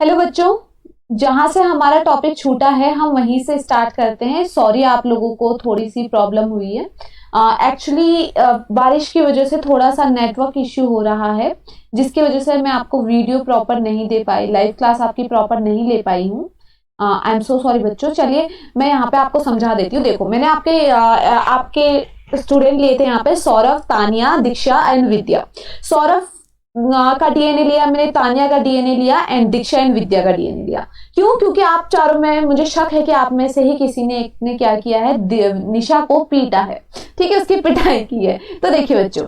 Hello बच्चों, जहां से हमारा टॉपिक छूटा है हम वहीं से स्टार्ट करते हैं। सॉरी आप लोगों को थोड़ी सी प्रॉब्लम हुई है। एक्चुअली बारिश की वजह से थोड़ा सा नेटवर्क इश्यू हो रहा है, जिसकी वजह से मैं आपको वीडियो प्रॉपर नहीं दे पाई, लाइव क्लास आपकी प्रॉपर नहीं ले पाई हूँ। आई एम सो सॉरी बच्चों। चलिए मैं यहाँ पे आपको समझा देती हूँ। देखो मैंने आपके स्टूडेंट लिए थे यहाँ पे सौरभ, तानिया, दीक्षा एंड विद्या। सौरभ का डीएनए लिया मैंने, तानिया का डीएनए लिया एंड दीक्षा एंड विद्या का डीएनए लिया। क्यों? क्योंकि आप चारों में मुझे शक है कि आप में से ही किसी ने एक ने क्या किया है, निशा को पीटा है। ठीक है, उसकी पिटाई की है। तो देखिए बच्चों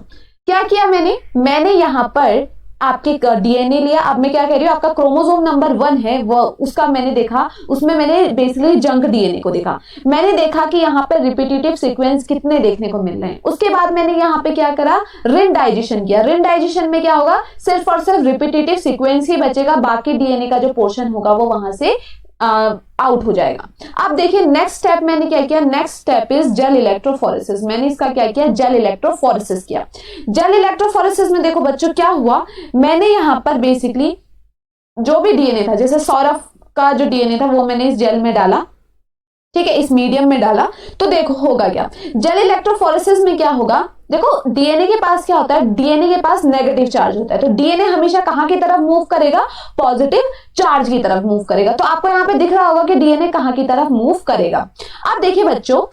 क्या किया मैंने यहाँ पर आपके डीएनए लिया। अब मैं क्या कह रही हूँ, आपका क्रोमोसोम नंबर 1 है वो, उसका मैंने देखा, उसमें मैंने बेसिकली जंक डीएनए को देखा। मैंने देखा कि यहाँ पे रिपीटेटिव सीक्वेंस कितने देखने को मिल रहे हैं। उसके बाद मैंने यहाँ पे क्या करा, रिन डाइजेशन किया। रिन डाइजेशन में क्या होगा, सिर्फ और सिर्फ रिपीटेटिव सीक्वेंस ही बचेगा, बाकी डीएनए का जो पोर्शन होगा वो वहां से आउट हो जाएगा। अब देखिए नेक्स्ट स्टेप मैंने क्या किया, next step is gel electrophoresis. मैंने इसका क्या किया, जेल इलेक्ट्रोफोरेसिस किया। जेल इलेक्ट्रोफोरेसिस में देखो बच्चों क्या हुआ, मैंने यहां पर बेसिकली जो भी डीएनए था, जैसे सौरभ का जो डीएनए था वो मैंने इस जेल में डाला, ठीक है, इस मीडियम में डाला। तो देखो होगा क्या, जेल इलेक्ट्रोफोरेसिस में क्या होगा, देखो डीएनए के पास क्या होता है, डीएनए के पास नेगेटिव चार्ज होता है। तो डीएनए हमेशा कहां की तरफ मूव करेगा, पॉजिटिव चार्ज की तरफ मूव करेगा। तो आपको यहां पे दिख रहा होगा कि डीएनए कहां की तरफ मूव करेगा। अब देखिए बच्चों,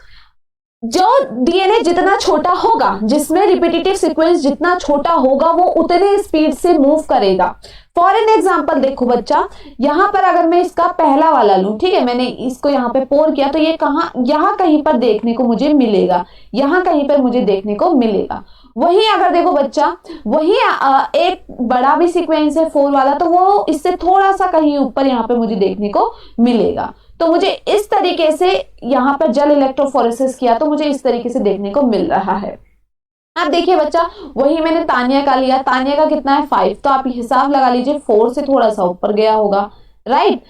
जो डीएनए जितना छोटा होगा, जिसमें रिपीटेटिव सीक्वेंस जितना छोटा होगा, वो उतने स्पीड से मूव करेगा। फॉर एन एग्जाम्पल देखो बच्चा, यहां पर अगर मैं इसका पहला वाला लूं, ठीक है, मैंने इसको यहां पे पोर किया, तो ये यहां कहीं पर देखने को मुझे मिलेगा, यहां कहीं पर मुझे देखने को मिलेगा। वही अगर देखो बच्चा, वही एक बड़ा भी सीक्वेंस है 4 वाला, तो वो इससे थोड़ा सा कहीं ऊपर यहां पे मुझे देखने को मिलेगा। तो मुझे इस तरीके से यहां पर जेल इलेक्ट्रोफोरेसिस किया तो मुझे इस तरीके से देखने को मिल रहा है। अब देखिए बच्चा, वही मैंने तानिया का लिया, तानिया का कितना है 5, तो आप हिसाब लगा लीजिए 4 से थोड़ा सा ऊपर गया होगा, राइट।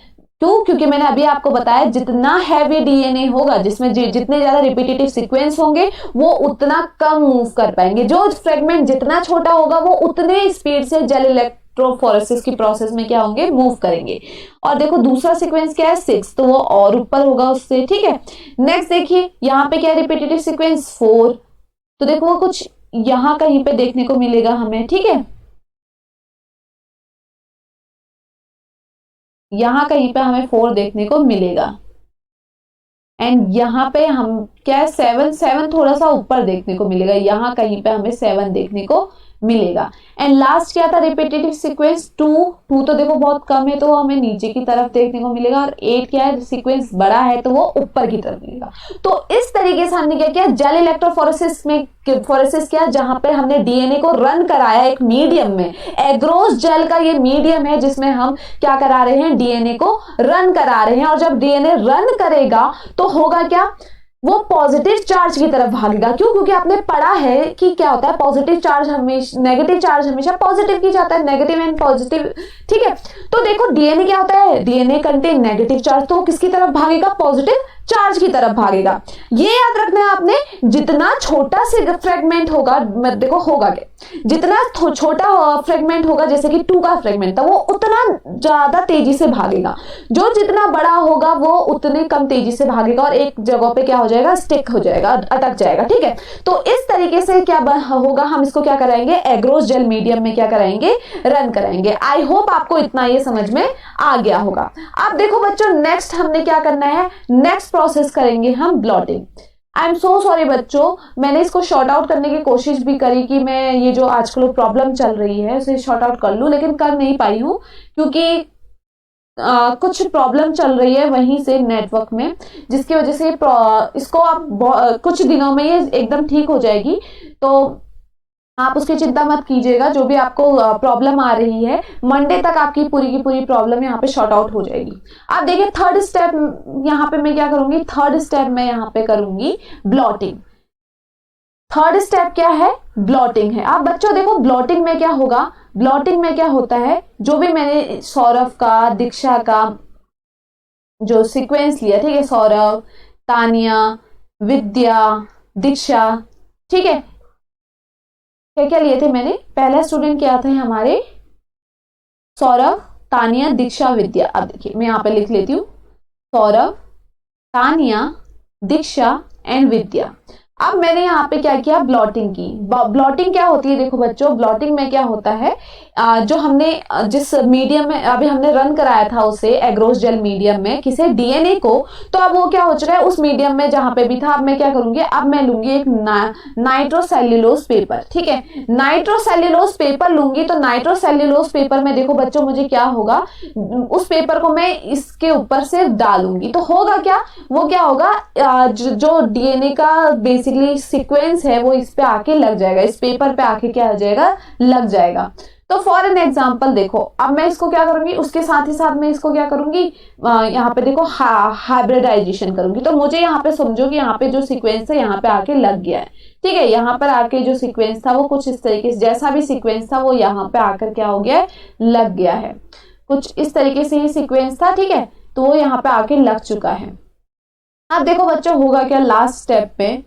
क्यों? क्योंकि मैंने अभी आपको बताया जितना हैवी डीएनए होगा, जिसमें जितने ज्यादा रिपीटेटिव सीक्वेंस होंगे, वो उतना कम मूव कर पाएंगे। जो फ्रेगमेंट जितना छोटा होगा वो उतने स्पीड से जेल इलेक्ट्रोफोरेसिस की प्रोसेस में क्या होंगे, मूव करेंगे। और देखो दूसरा सीक्वेंस क्या है 6, तो वो और ऊपर होगा उससे, ठीक है। नेक्स्ट देखिए यहाँ पे क्या है, रिपीटेटिव सीक्वेंस 4, तो देखो वो कुछ यहां कहीं पे देखने को मिलेगा हमें, ठीक है, यहां कहीं पे हमें 4 देखने को मिलेगा। एंड यहाँ पे हम क्या है 7 थोड़ा सा ऊपर देखने को मिलेगा, यहां कहीं पे हमें 7 देखने को मिलेगा। एंड लास्ट क्या था, रिपीटेटिव सीक्वेंस 2 तो देखो बहुत कम है, तो हमें नीचे की तरफ देखने को मिलेगा। और 8 क्या है, सीक्वेंस बड़ा है तो वो ऊपर की तरफ मिलेगा। तो इस तरीके से हमने क्या किया, जेल इलेक्ट्रोफोरेसिस में फोरेसिस किया, जहां पे हमने डीएनए को रन कराया एक मीडियम में। एग्रोस जेल का ये मीडियम है जिसमें हम क्या करा रहे हैं, डीएनए को रन करा रहे हैं। और जब डीएनए रन करेगा तो होगा क्या, वो पॉजिटिव चार्ज की तरफ भागेगा। क्यों? क्योंकि आपने पढ़ा है कि क्या होता है, पॉजिटिव चार्ज हमेशा, नेगेटिव चार्ज हमेशा पॉजिटिव की जाता है, नेगेटिव एंड पॉजिटिव, ठीक है। तो देखो डीएनए क्या होता है, डीएनए कंटेन नेगेटिव चार्ज, तो किसकी तरफ भागेगा, पॉजिटिव चार्ज की तरफ भागेगा। ये याद रखना है आपने, जितना छोटा से फ्रेगमेंट होगा, देखो होगा क्या, जितना छोटा फ्रेगमेंट होगा, जैसे कि 2 का फ्रेगमेंट था, वो उतना ज्यादा तेजी से भागेगा। जो जितना बड़ा होगा वो उतने कम तेजी से भागेगा और एक जगह पे क्या हो जाएगा, स्टिक हो जाएगा, अटक जाएगा, ठीक है। तो इस तरीके से क्या होगा, हम इसको क्या कराएंगे, एग्रोस जेल मीडियम में क्या कराएंगे, रन कराएंगे। आई होप आपको इतना ये समझ में आ गया होगा। अब देखो बच्चों, नेक्स्ट हमने क्या करना है, नेक्स्ट प्रोसेस करेंगे हम blotting. I am so sorry बच्चों, मैंने इसको शॉर्ट आउट करने की कोशिश भी करी कि मैं ये जो आजकल प्रॉब्लम चल रही है उसे शॉर्ट आउट कर लूं, लेकिन कर नहीं पाई हूं क्योंकि कुछ प्रॉब्लम चल रही है वहीं से नेटवर्क में, जिसकी वजह से इसको आप कुछ दिनों में ये एकदम ठीक हो जाएगी। तो आप उसकी चिंता मत कीजिएगा, जो भी आपको प्रॉब्लम आ रही है मंडे तक आपकी पूरी की पूरी प्रॉब्लम यहाँ पे शॉर्ट आउट हो जाएगी। अब देखिए थर्ड स्टेप यहाँ पे मैं क्या करूंगी, थर्ड स्टेप मैं यहाँ पे करूंगी ब्लॉटिंग। थर्ड स्टेप क्या है, ब्लॉटिंग है। अब बच्चों देखो ब्लॉटिंग में क्या होगा, ब्लॉटिंग में क्या होता है, जो भी मैंने सौरभ का, दीक्षा का जो सीक्वेंस लिया, ठीक है, सौरभ, तानिया, विद्या, दीक्षा, ठीक है, क्या क्या लिए थे मैंने, पहला स्टूडेंट क्या थे हमारे, सौरभ, तानिया, दीक्षा, विद्या। अब देखिए मैं यहाँ पे लिख लेती हूँ, सौरभ, तानिया, दीक्षा एंड विद्या। अब मैंने यहाँ पे क्या किया, ब्लॉटिंग की। ब्लॉटिंग क्या होती है, देखो बच्चों, ब्लॉटिंग में क्या होता है, जो हमने जिस मीडियम में अभी हमने रन कराया था उसे एग्रोस जेल मीडियम में किसे, डीएनए को, तो अब वो क्या हो चुका है उस मीडियम में जहां पे भी था। अब मैं क्या करूंगी, अब मैं लूंगी एक नाइट्रोसेल्यूलोज पेपर, ठीक है, नाइट्रोसेल्यूलोज पेपर लूंगी। तो नाइट्रोसेल्यूलोज पेपर में देखो बच्चों मुझे क्या होगा, उस पेपर को मैं इसके ऊपर से डालूंगी तो होगा क्या, वो क्या होगा, जो डीएनए का बेसिकली सीक्वेंस है वो इस पे आके लग जाएगा, इस पेपर पे आके क्या हो जाएगा, लग जाएगा। तो फॉर एन एग्जाम्पल देखो, अब मैं इसको क्या करूंगी, उसके साथ ही साथ मैं इसको क्या करूंगी, यहाँ पे देखो हाइब्रिडाइजेशन करूंगी। तो मुझे यहाँ पे समझो कि यहाँ पे जो सीक्वेंस है यहाँ पे आके लग गया है, ठीक है। यहाँ पर आके जो सीक्वेंस था वो कुछ इस तरीके से, जैसा भी सीक्वेंस था वो यहाँ पे आकर क्या हो गया है, लग गया है, कुछ इस तरीके से ही सीक्वेंस था, ठीक है, तो वो यहाँ पे आके लग चुका है। अब देखो बच्चों होगा क्या लास्ट स्टेप पे,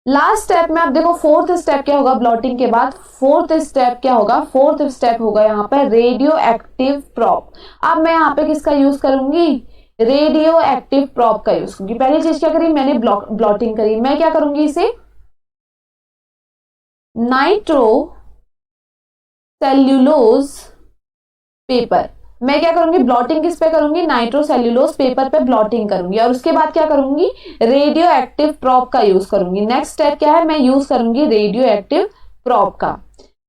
लास्ट स्टेप में आप देखो फोर्थ स्टेप क्या होगा, ब्लॉटिंग के बाद फोर्थ स्टेप क्या होगा, फोर्थ स्टेप होगा यहाँ पर रेडियो एक्टिव प्रॉप। अब मैं यहाँ पे किसका यूज करूंगी, रेडियो एक्टिव प्रॉप का यूज करूंगी। पहली चीज क्या करी मैंने, ब्लॉटिंग करी। मैं क्या करूंगी, इसे नाइट्रो सेल्यूलोज पेपर, मैं क्या करूंगी, ब्लॉटिंग किस पे करूंगी, नाइट्रोसेल्यूलोज पेपर पे ब्लॉटिंग करूंगी। और उसके बाद क्या करूंगी, रेडियो एक्टिव प्रॉप का यूज करूंगी। नेक्स्ट स्टेप क्या है, मैं यूज करूंगी रेडियो एक्टिव प्रॉप का।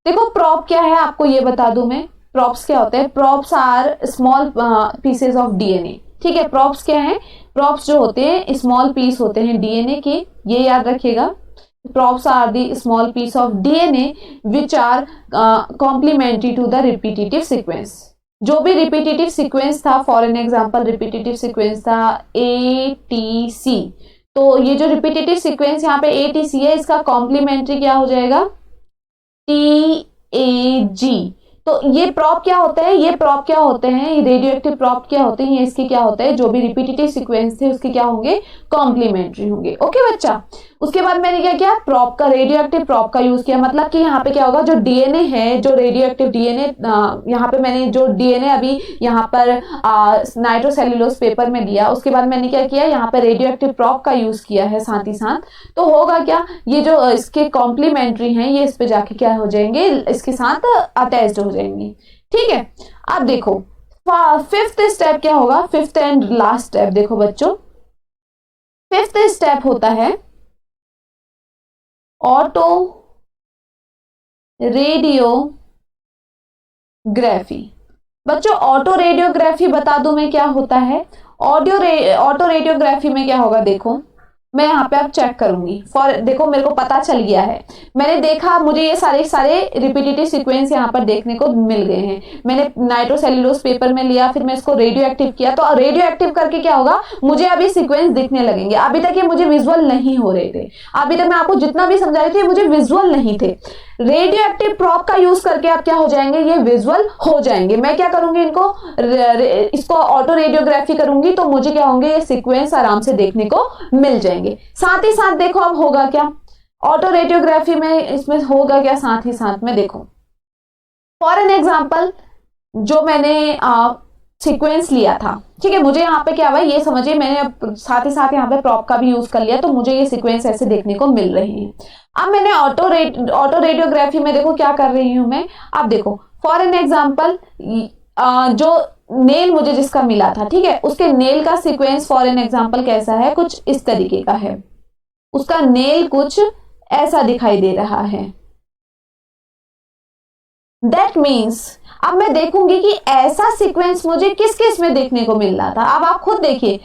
देखो प्रॉप क्या है आपको ये बता दूं मैं, प्रॉप्स क्या होते हैं, props are small pieces of DNA, ठीक है। प्रॉप्स क्या है, प्रॉप्स जो होते हैं स्मॉल पीस होते हैं डीएनए के, ये याद रखिएगा। Props are the small piece of DNA which are complementary to the repetitive sequence। जो भी रिपीटेटिव सीक्वेंस था, for an example repetitive sequence था ATC, तो ये जो रिपीटेटिव सीक्वेंस यहाँ पे ATC है, इसका कॉम्प्लीमेंट्री क्या हो जाएगा, TAG। तो ये प्रॉप क्या होते हैं, ये प्रॉप क्या होते हैं, रेडियो एक्टिव प्रॉप क्या होते हैं, ये इसके क्या होता है, जो भी रिपीटेटिव सीक्वेंस थे उसके क्या होंगे, कॉम्प्लीमेंट्री होंगे। ओके बच्चा, उसके बाद मैंने क्या किया, प्रॉप का, रेडियो एक्टिव प्रॉप का यूज किया। मतलब कि यहाँ पे क्या होगा, जो डीएनए है, जो रेडियो एक्टिव डीएनए, यहाँ पे मैंने जो डीएनए अभी यहाँ पर नाइट्रोसेल्यूलोज पेपर में लिया, उसके बाद मैंने क्या किया, यहाँ पे रेडियो एक्टिव प्रॉप का यूज किया है साथ ही साथ। तो होगा क्या, ये जो इसके कॉम्प्लीमेंट्री हैं ये इस पे जाके क्या हो जाएंगे, इसके साथ अटैच्ड हो जाएंगे, ठीक है। अब देखो फिफ्थ स्टेप क्या होगा, फिफ्थ एंड लास्ट स्टेप देखो बच्चों, फिफ्थ स्टेप होता है ऑटो रेडियोग्राफी। बच्चों ऑटो रेडियोग्राफी बता दूं मैं क्या होता है, ऑटो रेडियोग्राफी में क्या होगा, देखो मैं यहाँ पे अब चेक करूंगी, फॉर देखो मेरे को पता चल गया है, मैंने देखा मुझे ये सारे रिपीटेटिव सीक्वेंस यहाँ पर देखने को मिल गए हैं। मैंने नाइट्रोसेल्यूलोज पेपर में लिया, फिर मैं इसको रेडियो एक्टिव किया, तो रेडियो एक्टिव करके क्या होगा, मुझे अभी सीक्वेंस दिखने लगेंगे। अभी तक ये मुझे विजुअल नहीं हो रहे थे, अभी तक मैं आपको जितना भी समझा रही थी मुझे विजुअल नहीं थे। रेडियो एक्टिव प्रॉप का यूज करके आप क्या हो जाएंगे, ये विजुअल हो जाएंगे। मैं क्या करूंगी, इसको ऑटो रेडियोग्राफी करूंगी तो मुझे क्या होंगे, ये सीक्वेंस आराम से देखने को मिल जाएंगे। साथ ही साथ देखो अब होगा क्या, ऑटो रेडियोग्राफी में इसमें होगा क्या, साथ ही साथ में देखो फॉर एन एग्जांपल जो मैंने सीक्वेंस लिया था, ठीक है, मुझे यहाँ पे क्या हुआ ये समझिए, मैंने साथ ही साथ यहाँ पे प्रॉप का भी यूज कर लिया, तो मुझे ये सीक्वेंस ऐसे देखने को मिल रहे हैं। अब मैंने ऑटो रेडियोग्राफी में देखो क्या कर रही हूं मैं, अब देखो फॉर एन एग्जांपल जो नेल मुझे जिसका मिला था, ठीक है, उसके नेल का सीक्वेंस फॉर एन एग्जांपल कैसा है, कुछ इस तरीके का है, उसका नेल कुछ ऐसा दिखाई दे रहा है। दैट मीन्स अब मैं देखूंगी कि ऐसा सीक्वेंस मुझे किस किस में देखने को मिल रहा था। अब आप खुद देखिए,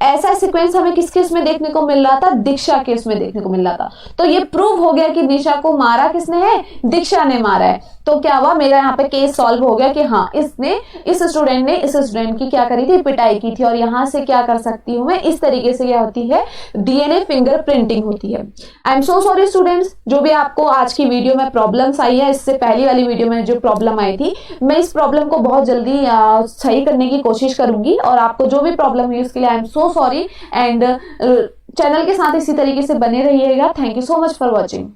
ऐसा सीक्वेंस हमें किस किस में देखने को मिल रहा था, दीक्षा के उसमें देखने को मिल रहा था। तो ये प्रूव हो गया कि निशा को मारा किसने है, दीक्षा ने मारा है। तो क्या हुआ, मेरा यहाँ पे केस सॉल्व हो गया कि हाँ इस स्टूडेंट ने इस स्टूडेंट की क्या करी थी, पिटाई की थी। और यहाँ से क्या कर सकती हूँ मैं, इस तरीके से क्या होती है, डीएनए फिंगर प्रिंटिंग होती है। I am so sorry students, जो भी आपको आज की वीडियो में प्रॉब्लम्स आई है, इससे पहली वाली वीडियो में जो प्रॉब्लम आई थी, मैं इस प्रॉब्लम को बहुत जल्दी सही करने की कोशिश करूंगी। और आपको जो भी प्रॉब्लम हुई उसके लिए I am so sorry. And channel के साथ इसी तरीके से बने रहिएगा। Thank you so much for watching.